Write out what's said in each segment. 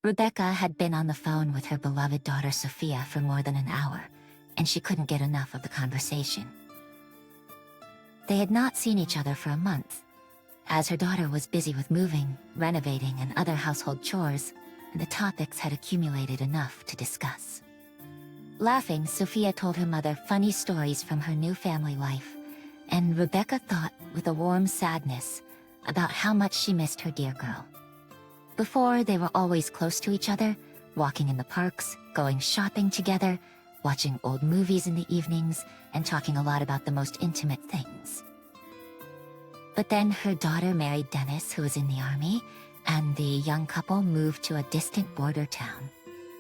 Rebecca had been on the phone with her beloved daughter Sophia for more than an hour, and she couldn't get enough of the conversation. They had not seen each other for a month, as her daughter was busy with moving, renovating, and other household chores, and the topics had accumulated enough to discuss. Laughing, Sophia told her mother funny stories from her new family life, and Rebecca thought with a warm sadness about how much she missed her dear girl. Before, they were always close to each other, walking in the parks, going shopping together, watching old movies in the evenings, and talking a lot about the most intimate things. But then her daughter married Dennis, who was in the army, and the young couple moved to a distant border town.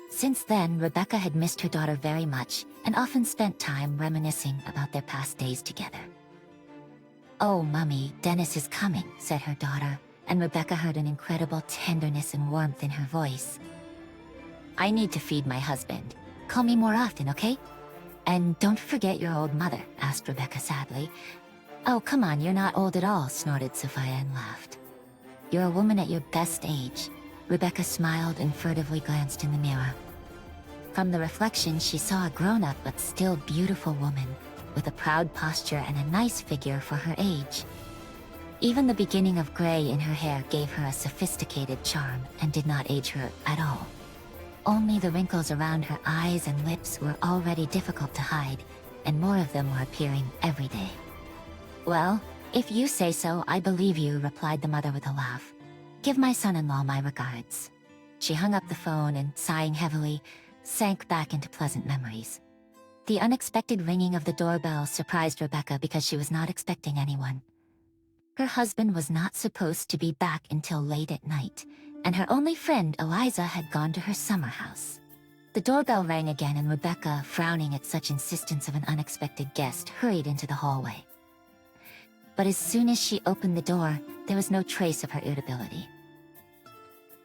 Since then, Rebecca had missed her daughter very much and often spent time reminiscing about their past days together. "Oh, Mummy, Dennis is coming," said her daughter, and Rebecca heard an incredible tenderness and warmth in her voice. "I need to feed my husband. Call me more often, okay? And don't forget your old mother," asked Rebecca sadly. "Oh, come on, you're not old at all," snorted Sophia and laughed. "You're a woman at your best age." Rebecca smiled and furtively glanced in the mirror. From the reflection, she saw a grown-up but still beautiful woman, with a proud posture and a nice figure for her age. Even the beginning of gray in her hair gave her a sophisticated charm and did not age her at all. Only the wrinkles around her eyes and lips were already difficult to hide, and more of them were appearing every day. "Well, if you say so, I believe you," replied the mother with a laugh. "Give my son-in-law my regards." She hung up the phone and, sighing heavily, sank back into pleasant memories. The unexpected ringing of the doorbell surprised Rebecca because she was not expecting anyone. Her husband was not supposed to be back until late at night, and her only friend, Eliza, had gone to her summer house. The doorbell rang again, and Rebecca, frowning at such insistence of an unexpected guest, hurried into the hallway. But as soon as she opened the door, there was no trace of her irritability.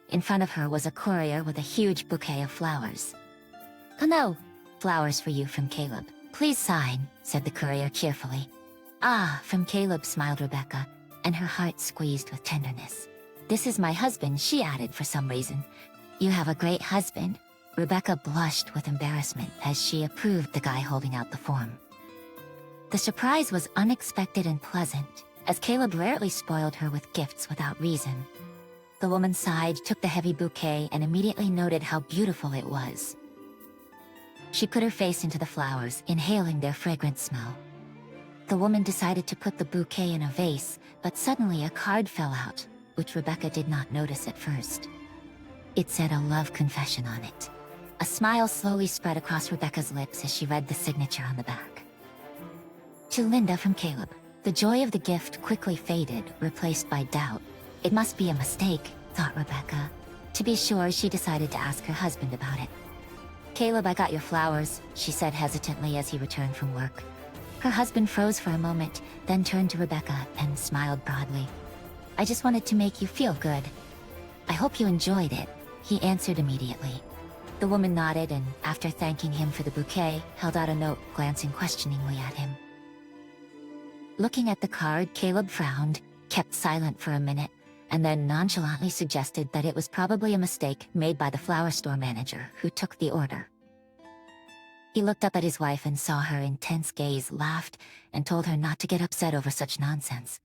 In front of her was a courier with a huge bouquet of flowers. "Hello, flowers for you from Caleb. Please sign," said the courier cheerfully. "Ah, from Caleb," smiled Rebecca, and her heart squeezed with tenderness. "This is my husband," she added for some reason. "You have a great husband." Rebecca blushed with embarrassment as she approved the guy holding out the form. The surprise was unexpected and pleasant, as Caleb rarely spoiled her with gifts without reason. The woman sighed, took the heavy bouquet, and immediately noted how beautiful it was. She put her face into the flowers, inhaling their fragrant smell. The woman decided to put the bouquet in a vase, but suddenly a card fell out, which Rebecca did not notice at first. It said a love confession on it. A smile slowly spread across Rebecca's lips as she read the signature on the back. "To Linda from Caleb." The joy of the gift quickly faded, replaced by doubt. It must be a mistake, thought Rebecca. To be sure, she decided to ask her husband about it. "Caleb, I got your flowers," she said hesitantly as he returned from work. Her husband froze for a moment, then turned to Rebecca and smiled broadly. "I just wanted to make you feel good. I hope you enjoyed it," he answered immediately. The woman nodded and, after thanking him for the bouquet, held out a note, glancing questioningly at him. Looking at the card, Caleb frowned, kept silent for a minute, and then nonchalantly suggested that it was probably a mistake made by the flower store manager who took the order. He looked up at his wife and saw her intense gaze, laughed, and told her not to get upset over such nonsense.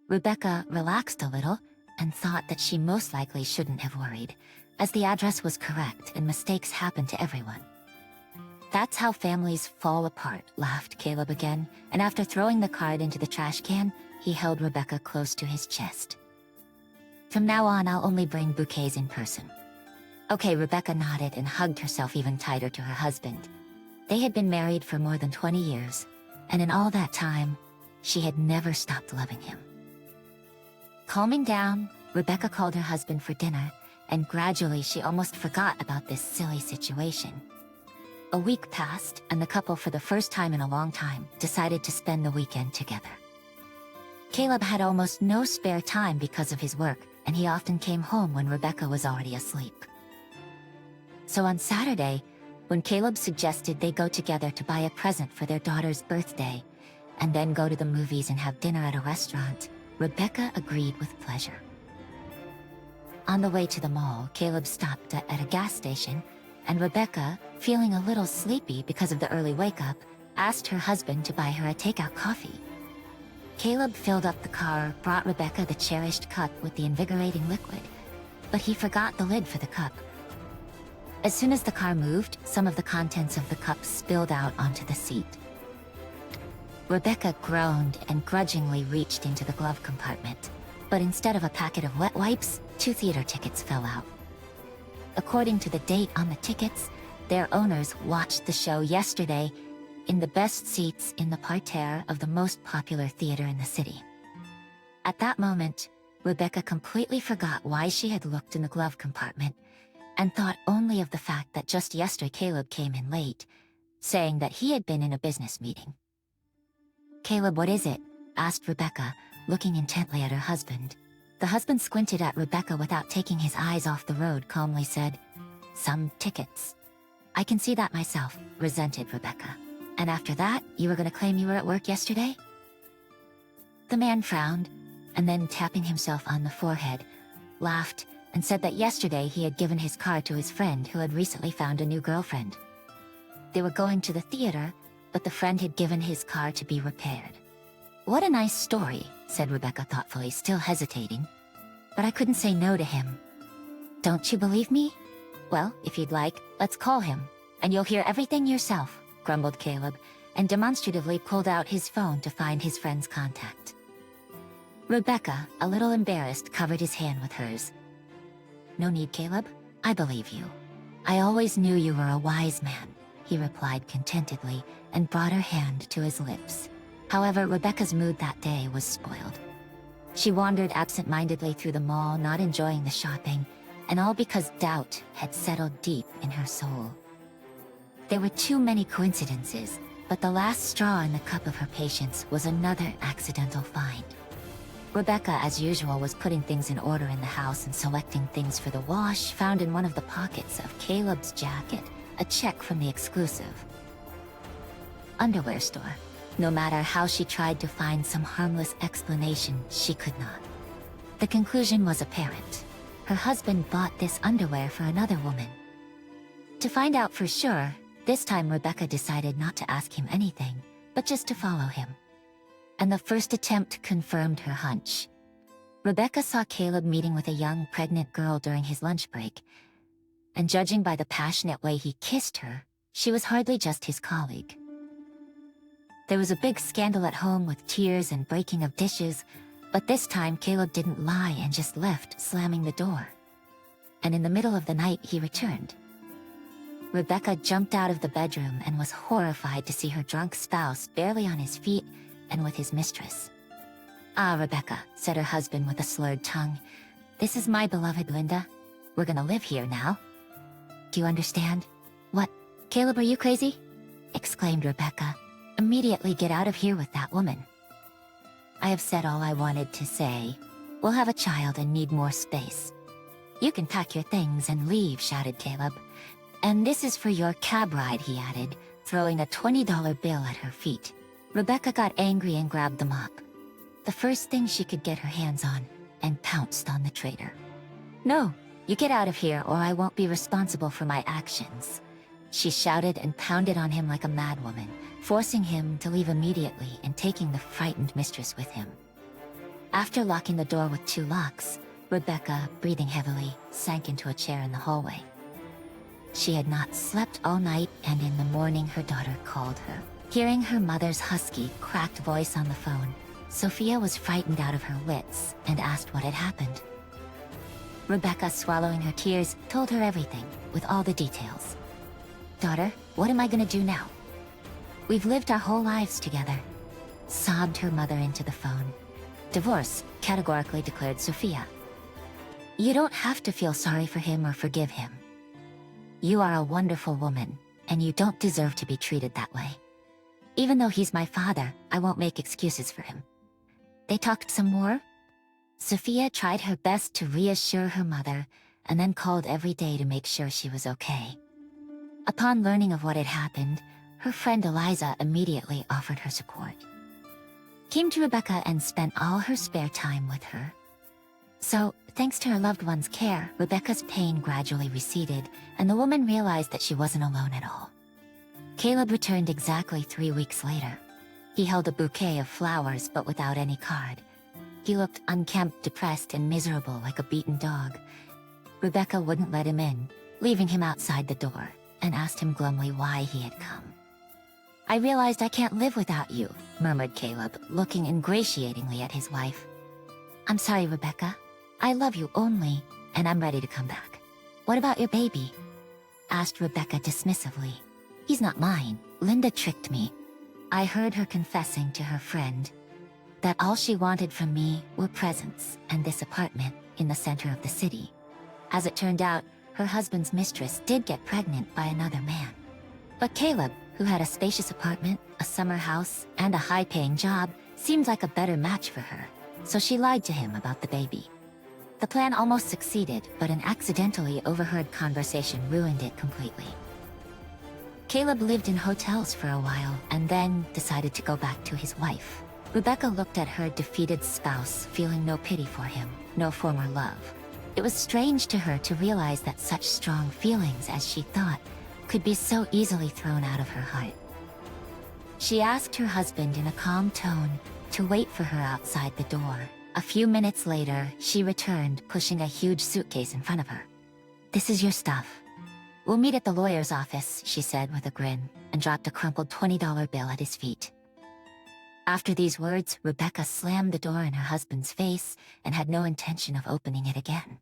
Rebecca relaxed a little and thought that she most likely shouldn't have worried, as the address was correct and mistakes happen to everyone. "That's how families fall apart," laughed Caleb again, and after throwing the card into the trash can, he held Rebecca close to his chest. "From now on, I'll only bring bouquets in person." "Okay," Rebecca nodded and hugged herself even tighter to her husband. They had been married for more than 20 years, and in all that time, she had never stopped loving him. Calming down, Rebecca called her husband for dinner, and gradually she almost forgot about this silly situation. A week passed, and the couple, for the first time in a long time, decided to spend the weekend together. Caleb had almost no spare time because of his work, and he often came home when Rebecca was already asleep. So on Saturday, when Caleb suggested they go together to buy a present for their daughter's birthday, and then go to the movies and have dinner at a restaurant, Rebecca agreed with pleasure. On the way to the mall, Caleb stopped at a gas station, and Rebecca, feeling a little sleepy because of the early wake-up, asked her husband to buy her a takeout coffee. Caleb filled up the car, brought Rebecca the cherished cup with the invigorating liquid, but he forgot the lid for the cup. As soon as the car moved, some of the contents of the cup spilled out onto the seat. Rebecca groaned and grudgingly reached into the glove compartment, but instead of a packet of wet wipes, 2 theater tickets fell out. According to the date on the tickets, their owners watched the show yesterday in the best seats in the parterre of the most popular theater in the city. At that moment, Rebecca completely forgot why she had looked in the glove compartment and thought only of the fact that just yesterday Caleb came in late, saying that he had been in a business meeting. "Caleb, what is it?" asked Rebecca, looking intently at her husband. The husband squinted at Rebecca without taking his eyes off the road, calmly said, "Some tickets." "I can see that myself," resented Rebecca. "And after that, you were gonna claim you were at work yesterday?" The man frowned, and then tapping himself on the forehead, laughed, and said that yesterday he had given his car to his friend who had recently found a new girlfriend. They were going to the theater, but the friend had given his car to be repaired. "What a nice story," said Rebecca thoughtfully, still hesitating. "But I couldn't say no to him." "Don't you believe me? Well, if you'd like, let's call him, and you'll hear everything yourself," grumbled Caleb, and demonstratively pulled out his phone to find his friend's contact. Rebecca, a little embarrassed, covered his hand with hers. "No need, Caleb. I believe you. I always knew you were a wise man," he replied contentedly, and brought her hand to his lips. However, Rebecca's mood that day was spoiled. She wandered absent-mindedly through the mall, not enjoying the shopping, and all because doubt had settled deep in her soul. There were too many coincidences, but the last straw in the cup of her patience was another accidental find. Rebecca, as usual, was putting things in order in the house and selecting things for the wash, found in one of the pockets of Caleb's jacket a check from the exclusive underwear store. No matter how she tried to find some harmless explanation, she could not. The conclusion was apparent. Her husband bought this underwear for another woman. To find out for sure, this time Rebecca decided not to ask him anything, but just to follow him. And the first attempt confirmed her hunch. Rebecca saw Caleb meeting with a young pregnant girl during his lunch break, and judging by the passionate way he kissed her, she was hardly just his colleague. There was a big scandal at home with tears and breaking of dishes, but this time Caleb didn't lie and just left, slamming the door. And in the middle of the night, he returned. Rebecca jumped out of the bedroom and was horrified to see her drunk spouse barely on his feet and with his mistress. "Ah, Rebecca," said her husband with a slurred tongue, "this is my beloved Linda. We're gonna live here now. Do you understand?" "What? Caleb, are you crazy?" exclaimed Rebecca. "Immediately get out of here with that woman." "I have said all I wanted to say. We'll have a child and need more space." "You can pack your things and leave," shouted Caleb. "And this is for your cab ride," he added, throwing a $20 bill at her feet. Rebecca got angry and grabbed the mop, the first thing she could get her hands on, and pounced on the traitor. "No, you get out of here or I won't be responsible for my actions," she shouted and pounded on him like a madwoman, forcing him to leave immediately and taking the frightened mistress with him. After locking the door with 2 locks, Rebecca, breathing heavily, sank into a chair in the hallway. She had not slept all night, and in the morning her daughter called her. Hearing her mother's husky, cracked voice on the phone, Sophia was frightened out of her wits and asked what had happened. Rebecca, swallowing her tears, told her everything, with all the details. "Daughter, what am I gonna do now? We've lived our whole lives together," sobbed her mother into the phone. "Divorce," categorically declared Sophia. "You don't have to feel sorry for him or forgive him. You are a wonderful woman, and you don't deserve to be treated that way. Even though he's my father, I won't make excuses for him." They talked some more. Sophia tried her best to reassure her mother, and then called every day to make sure she was okay. Upon learning of what had happened, her friend Eliza immediately offered her support. Came to Rebecca and spent all her spare time with her. So, Thanks to her loved one's care, Rebecca's pain gradually receded, and the woman realized that she wasn't alone at all. Caleb returned exactly 3 weeks later. He held a bouquet of flowers, but without any card. He looked unkempt, depressed, and miserable like a beaten dog. Rebecca wouldn't let him in, leaving him outside the door, and asked him glumly why he had come. "I realized I can't live without you," murmured Caleb, looking ingratiatingly at his wife. "I'm sorry, Rebecca. I love you only, and I'm ready to come back. What about your baby?" asked Rebecca dismissively. "He's not mine. Linda tricked me." I heard her confessing to her friend that all she wanted from me were presents and this apartment in the center of the city. As it turned out, her husband's mistress did get pregnant by another man. But Caleb, who had a spacious apartment, a summer house, and a high-paying job, seemed like a better match for her, so she lied to him about the baby. The plan almost succeeded, but an accidentally overheard conversation ruined it completely. Caleb lived in hotels for a while and then decided to go back to his wife. Rebecca looked at her defeated spouse, feeling no pity for him, no former love. It was strange to her to realize that such strong feelings as she thought could be so easily thrown out of her heart. She asked her husband in a calm tone to wait for her outside the door. A few minutes later, she returned, pushing a huge suitcase in front of her. "This is your stuff. We'll meet at the lawyer's office," she said with a grin, and dropped a crumpled $20 bill at his feet. After these words, Rebecca slammed the door in her husband's face and had no intention of opening it again.